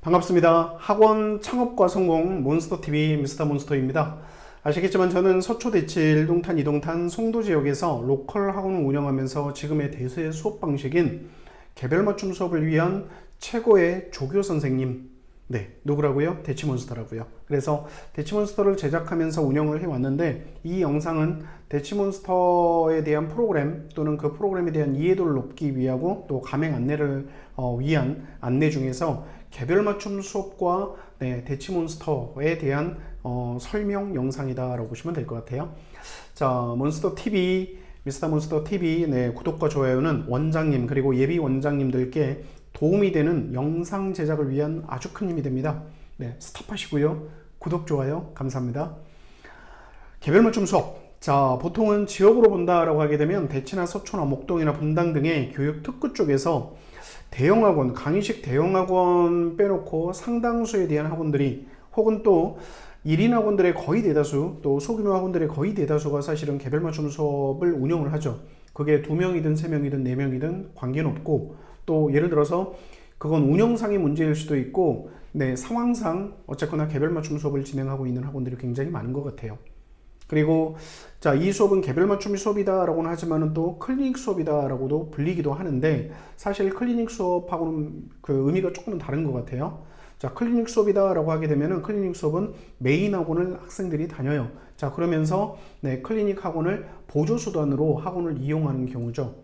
반갑습니다. 학원 창업과 성공 몬스터TV 미스터 몬스터입니다. 아시겠지만 저는 서초 대치 1동탄 2동탄 송도 지역에서 로컬 학원을 운영하면서 지금의 대세의 수업 방식인 개별 맞춤 수업을 위한 최고의 조교 선생님, 누구라고요? 대치몬스터라고요. 그래서 대치몬스터를 제작하면서 운영을 해왔는데, 이 영상은 대치몬스터에 대한 프로그램 또는 그 프로그램에 대한 이해도를 높이기 위하고 또 가맹 안내를 위한 안내 중에서 개별 맞춤 수업과 대치몬스터에 대한 설명 영상이다라고 보시면 될 것 같아요. 자, 몬스터TV, 미스터 몬스터TV 구독과 좋아요는 원장님 그리고 예비 원장님들께 도움이 되는 영상 제작을 위한 아주 큰 힘이 됩니다. 스탑하시고요. 구독, 좋아요 감사합니다. 개별 맞춤 수업. 자, 보통은 지역으로 본다라고 하게 되면 대치나 서초나 목동이나 분당 등의 교육 특구 쪽에서 대형학원, 강의식 대형학원 빼놓고 상당수에 대한 학원들이, 혹은 또 1인 학원들의 거의 대다수, 또 소규모 학원들의 거의 대다수가 사실은 개별 맞춤 수업을 운영을 하죠. 그게 2명이든 3명이든 4명이든 관계는 없고, 또 예를 들어서 그건 운영상의 문제일 수도 있고, 상황상 어쨌거나 개별 맞춤 수업을 진행하고 있는 학원들이 굉장히 많은 것 같아요. 그리고 자, 이 수업은 개별 맞춤 수업이다 라고는 하지만 또 클리닉 수업이다 라고도 불리기도 하는데, 사실 클리닉 수업하고는 그 의미가 조금은 다른 것 같아요. 자, 클리닉 수업이다 라고 하게 되면은 클리닉 수업은 메인 학원을 학생들이 다녀요. 자, 그러면서 클리닉 학원을 보조수단으로 학원을 이용하는 경우죠.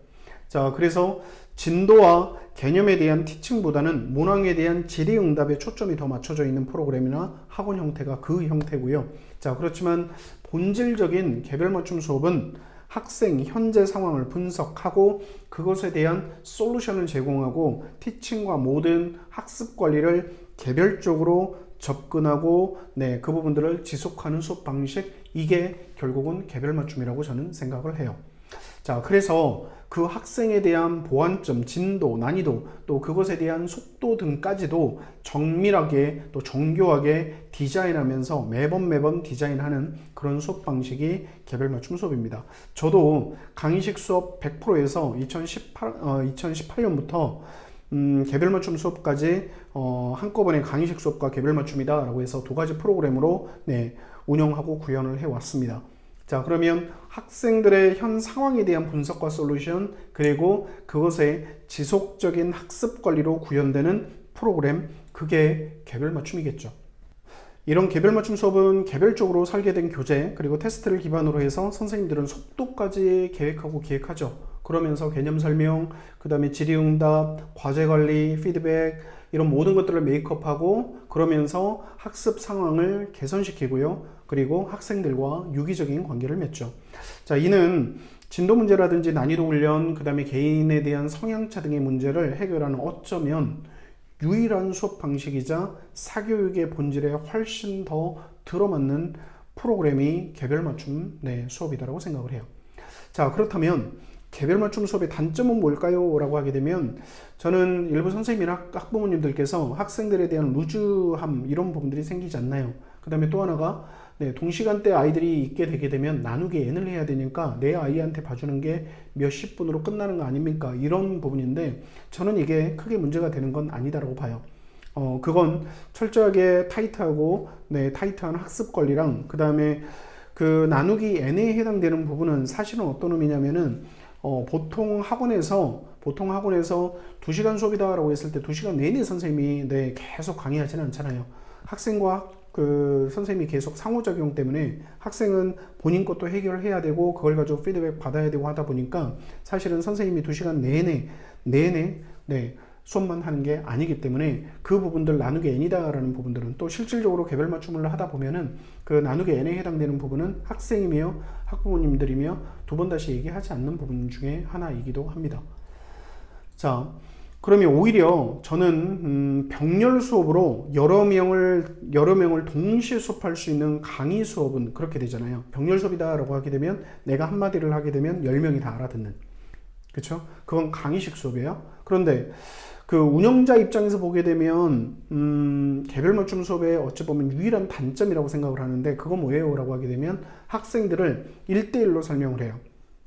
자, 그래서 진도와 개념에 대한 티칭보다는 문항에 대한 질의응답에 초점이 더 맞춰져 있는 프로그램이나 학원 형태가 그 형태고요. 자, 그렇지만 본질적인 개별 맞춤 수업은 학생 현재 상황을 분석하고 그것에 대한 솔루션을 제공하고 티칭과 모든 학습 관리를 개별적으로 접근하고 그 부분들을 지속하는 수업 방식, 이게 결국은 개별 맞춤이라고 저는 생각을 해요. 자, 그래서 그 학생에 대한 보완점, 진도, 난이도, 또 그것에 대한 속도 등까지도 정밀하게 또 정교하게 디자인하면서 매번 디자인하는 그런 수업 방식이 개별 맞춤 수업입니다. 저도 강의식 수업 100%에서 2018년부터 개별 맞춤 수업까지 한꺼번에 강의식 수업과 개별 맞춤이다 라고 해서 두 가지 프로그램으로 운영하고 구현을 해왔습니다. 자, 그러면 학생들의 현 상황에 대한 분석과 솔루션, 그리고 그것의 지속적인 학습 관리로 구현되는 프로그램, 그게 개별 맞춤이겠죠. 이런 개별 맞춤 수업은 개별적으로 설계된 교재, 그리고 테스트를 기반으로 해서 선생님들은 속도까지 계획하고 기획하죠. 그러면서 개념 설명, 그 다음에 질의응답, 과제 관리, 피드백, 이런 모든 것들을 메이크업하고 그러면서 학습 상황을 개선시키고요. 그리고 학생들과 유기적인 관계를 맺죠. 자, 이는 진도 문제라든지 난이도 훈련, 그 다음에 개인에 대한 성향차 등의 문제를 해결하는 어쩌면 유일한 수업 방식이자 사교육의 본질에 훨씬 더 들어맞는 프로그램이 개별 맞춤 수업이다라고 생각을 해요. 자, 그렇다면 개별 맞춤 수업의 단점은 뭘까요? 라고 하게 되면, 저는 일부 선생님이나 학부모님들께서 학생들에 대한 루즈함, 이런 부분들이 생기지 않나요? 그 다음에 또 하나가 동시간대 아이들이 있게 되게 되면 나누기 n을 해야 되니까 내 아이한테 봐주는 게 몇십 분으로 끝나는 거 아닙니까? 이런 부분인데, 저는 이게 크게 문제가 되는 건 아니다라고 봐요. 그건 철저하게 타이트하고 타이트한 학습 관리랑, 그 다음에 그 나누기 n에 해당되는 부분은 사실은 어떤 의미냐면은 보통 학원에서 2시간 수업이다 라고 했을 때 2시간 내내 선생님이 계속 강의하지는 않잖아요. 학생과 그 선생님이 계속 상호작용 때문에 학생은 본인 것도 해결을 해야 되고 그걸 가지고 피드백 받아야 되고 하다 보니까 사실은 선생님이 2시간 내내 수업만 하는 게 아니기 때문에 그 부분들 나누기 n이다 라는 부분들은, 또 실질적으로 개별 맞춤을 하다 보면은 그 나누기 n에 해당되는 부분은 학생이며 학부모님들이며 두 번 다시 얘기하지 않는 부분 중에 하나이기도 합니다. 자, 그러면 오히려 저는 병렬 수업으로 여러 명을 동시에 수업할 수 있는 강의 수업은 그렇게 되잖아요. 병렬 수업이다 라고 하게 되면 내가 한마디를 하게 되면 10명이 다 알아듣는, 그쵸? 그건 강의식 수업이에요. 그런데 그 운영자 입장에서 보게 되면 개별 맞춤 수업의 어찌 보면 유일한 단점이라고 생각을 하는데, 그건 뭐예요? 라고 하게 되면 학생들을 1대1로 설명을 해요.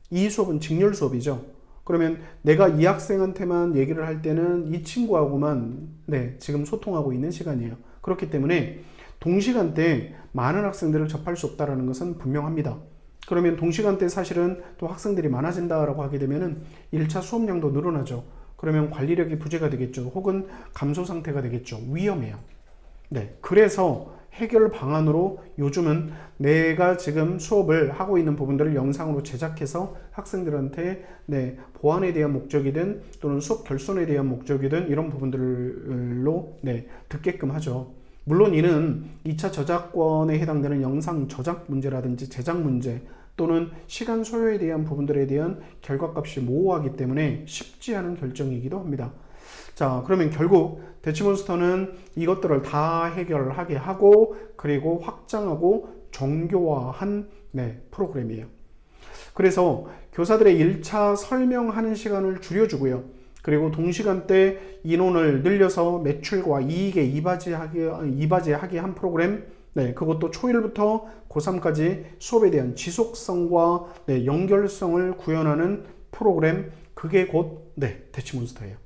이 수업은 직렬 수업이죠. 그러면 내가 이 학생한테만 얘기를 할 때는 이 친구하고만 지금 소통하고 있는 시간이에요. 그렇기 때문에 동시간대에 많은 학생들을 접할 수 없다는 것은 분명합니다. 그러면 동시간대 사실은 또 학생들이 많아진다라고 하게 되면은 1차 수업량도 늘어나죠. 그러면 관리력이 부재가 되겠죠. 혹은 감소 상태가 되겠죠. 위험해요. 그래서 해결 방안으로 요즘은 내가 지금 수업을 하고 있는 부분들을 영상으로 제작해서 학생들한테 보완에 대한 목적이든 또는 수업 결손에 대한 목적이든 이런 부분들로 듣게끔 하죠. 물론 이는 2차 저작권에 해당되는 영상 저작 문제라든지 제작 문제 또는 시간 소요에 대한 부분들에 대한 결과값이 모호하기 때문에 쉽지 않은 결정이기도 합니다. 자, 그러면 결국 대치몬스터는 이것들을 다 해결하게 하고 그리고 확장하고 정교화한 프로그램이에요. 그래서 교사들의 1차 설명하는 시간을 줄여주고요. 그리고 동시간대 인원을 늘려서 매출과 이익에 이바지하게 한 프로그램, 그것도 초1부터 고3까지 수업에 대한 지속성과 연결성을 구현하는 프로그램, 그게 곧 대치몬스터예요.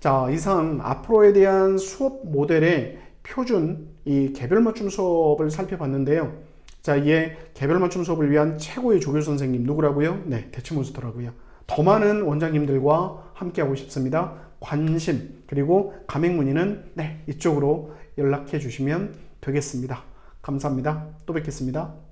자, 이상 앞으로에 대한 수업 모델의 표준 이 개별 맞춤 수업을 살펴봤는데요. 자, 이에 개별 맞춤 수업을 위한 최고의 조교 선생님 누구라고요? 대치몬스터라고요. 더 많은 원장님들과 함께하고 싶습니다. 관심 그리고 가맹 문의는 이쪽으로 연락해 주시면 되겠습니다. 감사합니다. 또 뵙겠습니다.